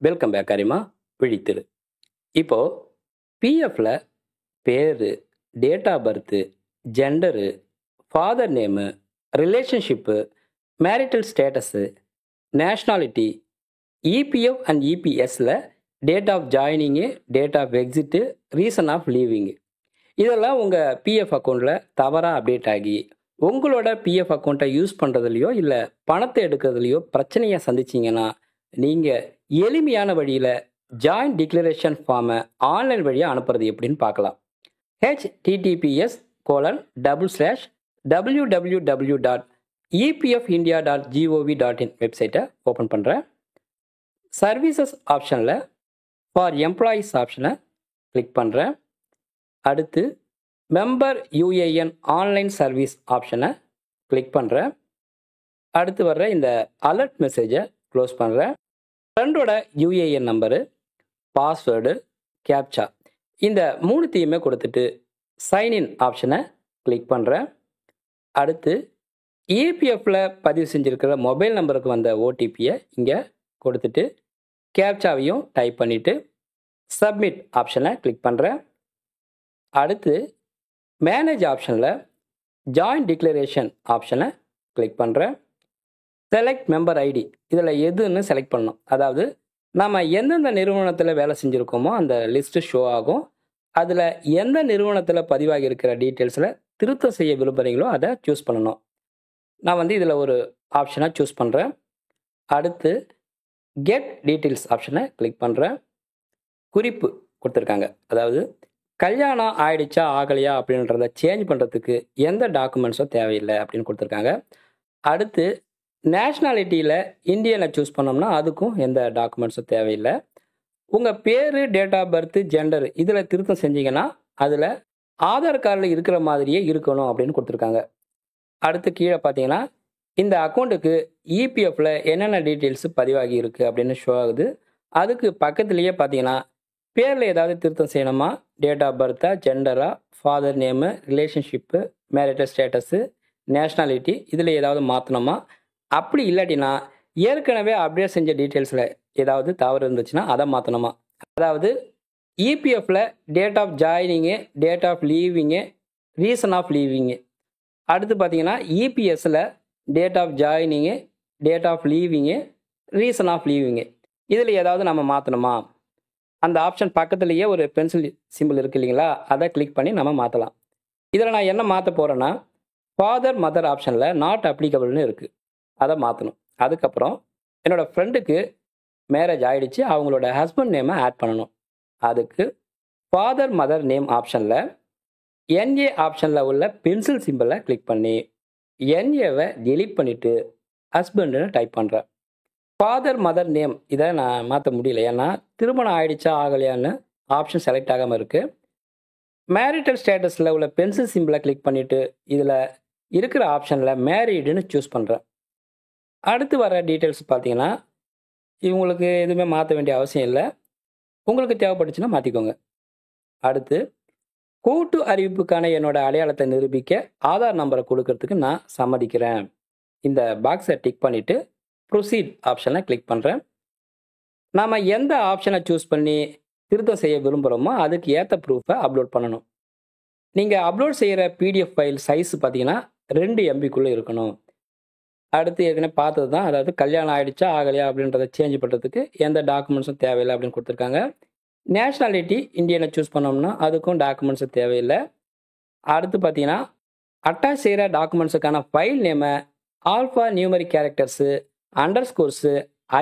Welcome back அரிமா விழித்திரு. இப்போ பிஎஃப்ல பேரு, date of birth, gender, father name, relationship, marital status, nationality, EPF and இபிஎஸ்ல date of joining, date of exit, reason of leaving, இதெல்லாம் உங்கள் PF அக்கௌண்ட்டில் தவறாக அப்டேட் ஆகி உங்களோட பிஎஃப் அக்கௌண்ட்டை யூஸ் பண்ணுறதுலையோ இல்லை பணத்தை எடுக்கிறதுலையோ பிரச்சனையை சந்திச்சிங்கன்னா நீங்கள் எளிமையான வழியில் ஜாயின்ட் டிக்ளரேஷன் ஃபார்மை ஆன்லைன் வழியாக அனுப்புறது எப்படின்னு பார்க்கலாம். https://www.epfindia.gov.in வெப்சைட்டை ஓப்பன் பண்ணுறேன். சர்வீசஸ் ஆப்ஷனில் ஃபார் எம்ப்ளாயீஸ் ஆப்ஷனை கிளிக் பண்ணுறேன். அடுத்து மெம்பர் யூஏஎன் ஆன்லைன் சர்வீஸ் ஆப்ஷனை கிளிக் பண்ணுறேன். அடுத்து வர்ற இந்த அலர்ட் மெசேஜை க்ளோஸ் பண்ணுறேன். ஃப்ரெண்டோட யூஏஎன் நம்பரு, பாஸ்வேர்டு, கேப்சா இந்த மூணுத்தையுமே கொடுத்துட்டு சைன்இன் ஆப்ஷனை கிளிக் பண்ணுறேன். அடுத்து இபிஎஃப்ல பதிவு செஞ்சுருக்கிற மொபைல் நம்பருக்கு வந்த ஓடிபியை இங்கே கொடுத்துட்டு கேப்சாவையும் டைப் பண்ணிவிட்டு சப்மிட் ஆப்ஷனை கிளிக் பண்ணுறேன். அடுத்து மேனேஜ் ஆப்ஷனில் ஜாயின்ட் டிக்ளரேஷன் ஆப்ஷனை கிளிக் பண்ணுறேன். செலக்ட் மெம்பர் ஐடி இதில் எதுன்னு செலக்ட் பண்ணணும். அதாவது நம்ம எந்தெந்த நிறுவனத்தில் வேலை செஞ்சுருக்கோமோ அந்த லிஸ்ட்டு ஷோ ஆகும். அதில் எந்த நிறுவனத்தில் பதிவாகி இருக்கிற டீட்டெயில்ஸில் திருத்தம் செய்ய விரும்புகிறீங்களோ அதை சூஸ் பண்ணணும். நான் இதில் ஒரு ஆப்ஷனை சூஸ் பண்ணுறேன். அடுத்து கெட் டீட்டெயில்ஸ் ஆப்ஷனை கிளிக் பண்ணுறேன். குறிப்பு கொடுத்துருக்காங்க. அதாவது கல்யாணம் ஆயிடுச்சா ஆகலையா அப்படின்றத சேஞ்ச் பண்ணுறதுக்கு எந்த டாக்குமெண்ட்ஸும் தேவையில்லை அப்படின்னு கொடுத்துருக்காங்க. அடுத்து நேஷ்னாலிட்டியில் இந்தியனை சூஸ் பண்ணோம்னா அதுக்கும் எந்த டாக்குமெண்ட்ஸும் தேவையில்லை. உங்கள் பேர், டேட் ஆஃப் பர்த்து, ஜெண்டர் இதில் திருத்தம் செஞ்சீங்கன்னா அதில் ஆதார் கார்டில் இருக்கிற மாதிரியே இருக்கணும் அப்படின்னு கொடுத்துருக்காங்க. அடுத்து கீழே பார்த்தீங்கன்னா இந்த அக்கௌண்ட்டுக்கு இபிஎஃப்ல என்னென்ன டீட்டெயில்ஸு பதிவாகி இருக்குது அப்படின்னு ஷோ ஆகுது. அதுக்கு பக்கத்துலேயே பார்த்தீங்கன்னா பேரில் ஏதாவது திருத்தம் செய்யணுமா, டேட் ஆஃப் பர்த்தா, ஜெண்டரா, father name, relationship, marital status, nationality இதில் ஏதாவது மாற்றணுமா, அப்படி இல்லாட்டினா ஏற்கனவே அப்டேட் செஞ்ச டீட்டெயில்ஸில் ஏதாவது தவறு இருந்துச்சுன்னா அதை மாற்றணுமா. அதாவது இபிஎஃப்ல date of joining, date of leaving, reason of leaving. அடுத்து பார்த்தீங்கன்னா இபிஎஸ்ஸில் date of joining, date of leaving, reason of leaving இதில் ஏதாவது நம்ம மாற்றணுமா. அந்த ஆப்ஷன் பக்கத்துலேயே ஒரு பென்சில் சிம்பிள் இருக்குது இல்லைங்களா, அதை கிளிக் பண்ணி நம்ம மாற்றலாம். இதில் நான் என்ன மாற்ற போகிறேன்னா ஃபாதர் மதர் ஆப்ஷனில் நாட் அப்ளிகபிள்னு இருக்குது, அதை மாற்றணும். அதுக்கப்புறம் என்னோடய ஃப்ரெண்டுக்கு மேரேஜ் ஆகிடுச்சு, அவங்களோட ஹஸ்பண்ட் நேமை ஆட் பண்ணணும். அதுக்கு ஃபாதர் மதர் நேம் ஆப்ஷனில் என்ஏ ஆப்ஷனில் உள்ள பென்சில் சிம்பிளை கிளிக் பண்ணி என்ஏவை டெலீட் பண்ணிவிட்டு ஹஸ்பண்டுன்னு டைப் பண்ணுறேன். ஃபாதர் மதர் நேம் இதை நான் மாற்ற முடியல, ஏன்னா திருமணம் ஆகிடுச்சா ஆகலையான்னு ஆப்ஷன் செலக்ட் ஆகாமல் இருக்குது. மேரிட்டல் ஸ்டேட்டஸில் உள்ள பென்சில் சிம்பிளை கிளிக் பண்ணிவிட்டு இதில் இருக்கிற ஆப்ஷனில் மேரீடுன்னு சூஸ் பண்ணுறேன். அடுத்து வர டீட்டெயில்ஸ் பார்த்தீங்கன்னா இவங்களுக்கு எதுவுமே மாற்ற வேண்டிய அவசியம் இல்லை, உங்களுக்கு தேவைப்பட்டுச்சுன்னா மாற்றிக்கோங்க. அடுத்து கூட்டு அறிவிப்புக்கான என்னோடய அடையாளத்தை நிரூபிக்க ஆதார் நம்பரை கொடுக்கறதுக்கு நான் சம்மதிக்கிறேன். இந்த பாக்ஸை டிக் பண்ணிவிட்டு ப்ரொசீட் ஆப்ஷனை கிளிக் பண்ணுறேன். நாம் எந்த ஆப்ஷனை சூஸ் பண்ணி திருத்தம் செய்ய விரும்புகிறோமோ அதுக்கு ஏற்ற ப்ரூஃபை அப்லோட் பண்ணணும். நீங்கள் அப்லோட் செய்கிற பிடிஎஃப் ஃபைல் சைஸ் பார்த்தீங்கன்னா 2 MBக்குள்ளே இருக்கணும். அடுத்து ஏற்கனவே பார்த்தது தான், அதாவது கல்யாணம் ஆகிடுச்சா ஆகலையா அப்படின்றத சேஞ்ச் பண்ணுறதுக்கு எந்த டாக்குமெண்ட்ஸும் தேவையில்லை அப்படின்னு கொடுத்துருக்காங்க. நேஷ்னாலிட்டி இந்தியனை சூஸ் பண்ணோம்னா அதுக்கும் டாக்குமெண்ட்ஸும் தேவையில்லை. அடுத்து பார்த்தீங்கன்னா அட்டாச் செய்கிற டாக்குமெண்ட்ஸுக்கான ஃபைல் நேமை ஆல்ஃபா நியூமரிக் கேரக்டர்ஸு, அண்டர்ஸ்கோர்ஸு,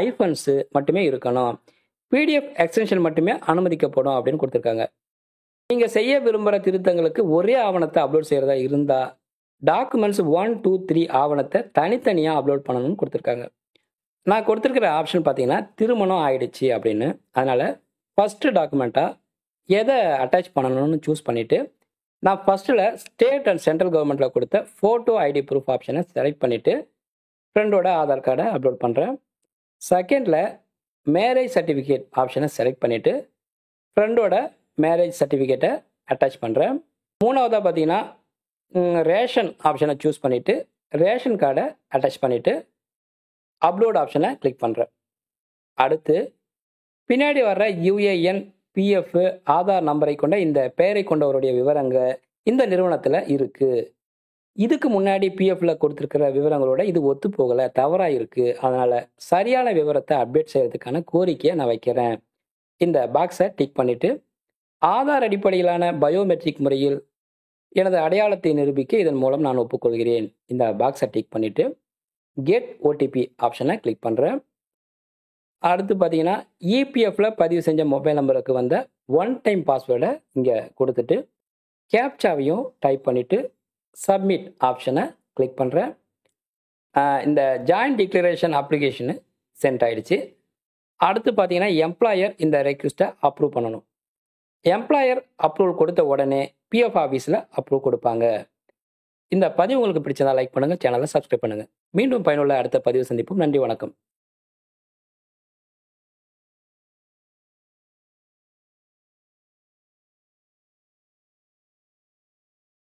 ஐஃபன்ஸு மட்டுமே இருக்கணும். பிடிஎஃப் எக்ஸ்டென்ஷன் மட்டுமே அனுமதிக்கப்படும் அப்படின்னு கொடுத்துருக்காங்க. நீங்கள் செய்ய விரும்புகிற திருத்தங்களுக்கு ஒரே ஆவணத்தை அப்லோட் செய்கிறதா இருந்தால் டாக்குமெண்ட்ஸ் 1, 2, 3 ஆவணத்தை தனித்தனியாக அப்லோட் பண்ணணும்னு கொடுத்துருக்காங்க. நான் கொடுத்துருக்கிற ஆப்ஷன் பார்த்தீங்கன்னா திருமணம் ஆயிடுச்சு அப்படின்னு. அதனால் ஃபஸ்ட்டு டாக்குமெண்ட்டாக எதை அட்டாச் பண்ணணும்னு சூஸ் பண்ணிவிட்டு நான் ஃபஸ்ட்டில் ஸ்டேட் அண்ட் சென்ட்ரல் கவர்மெண்ட்டில் கொடுத்த ஃபோட்டோ ஐடி ப்ரூஃப் ஆப்ஷனை செலக்ட் பண்ணிவிட்டு ஃப்ரெண்டோட ஆதார் கார்டை அப்லோட் பண்ணுறேன். செகண்டில் மேரேஜ் சர்டிஃபிகேட் ஆப்ஷனை செலக்ட் பண்ணிவிட்டு ஃப்ரெண்டோட மேரேஜ் சர்டிஃபிகேட்டை அட்டாச் பண்ணுறேன். மூணாவதாக பார்த்தீங்கன்னா ரேஷன் ஆப்ஷனை சூஸ் பண்ணிவிட்டு ரேஷன் கார்டை அட்டாச் பண்ணிவிட்டு அப்லோட் ஆப்ஷனை கிளிக் பண்ணுறேன். அடுத்து பின்னாடி வர்ற யுஏஎன், பிஎஃப், ஆதார் நம்பரை கொண்ட இந்த பெயரை கொண்டவருடைய விவரங்க இந்த நிறுவனத்தில் இருக்குது. இதுக்கு முன்னாடி பிஎஃப்ல கொடுத்துருக்கிற விவரங்களோட இது ஒத்து போகலை, தவறாக இருக்குது. அதனால் சரியான விவரத்தை அப்டேட் செய்கிறதுக்கான கோரிக்கையை நான் வைக்கிறேன். இந்த பாக்ஸை டிக் பண்ணிவிட்டு ஆதார் அடிப்படையிலான பயோமெட்ரிக் முறையில் எனது அடையாளத்தை நிரூபிக்க இதன் மூலம் நான் ஒப்புக்கொள்கிறேன். இந்த பாக்ஸை டிக் பண்ணிவிட்டு கெட் ஓடிபி ஆப்ஷனை கிளிக் பண்ணுறேன். அடுத்து பார்த்தீங்கன்னா இபிஎஃப்ல பதிவு செஞ்ச மொபைல் நம்பருக்கு வந்த ஒன் டைம் பாஸ்வேர்டை இங்கே கொடுத்துட்டு கேப்சாவையும் டைப் பண்ணிவிட்டு சப்மிட் ஆப்ஷனை கிளிக் பண்ணுறேன். இந்த ஜாயின்ட் டிக்ளரேஷன் அப்ளிகேஷனு சென்ட் ஆகிடுச்சு. அடுத்து பார்த்தீங்கன்னா எம்ப்ளாயர் இந்த ரெக்வெஸ்ட்டை அப்ரூவ் பண்ணணும். எம்ப்ளாயர் அப்ரூவல் கொடுத்த உடனே பிஎஃப் ஆஃபீஸில் அப்ரூவ் கொடுப்பாங்க. இந்த பதிவு உங்களுக்கு பிடிச்சதா லைக் பண்ணுங்கள், சேனலை சப்ஸ்கிரைப் பண்ணுங்கள். மீண்டும் பயனுள்ள அடுத்த பதிவு சந்திப்போம். நன்றி, வணக்கம்.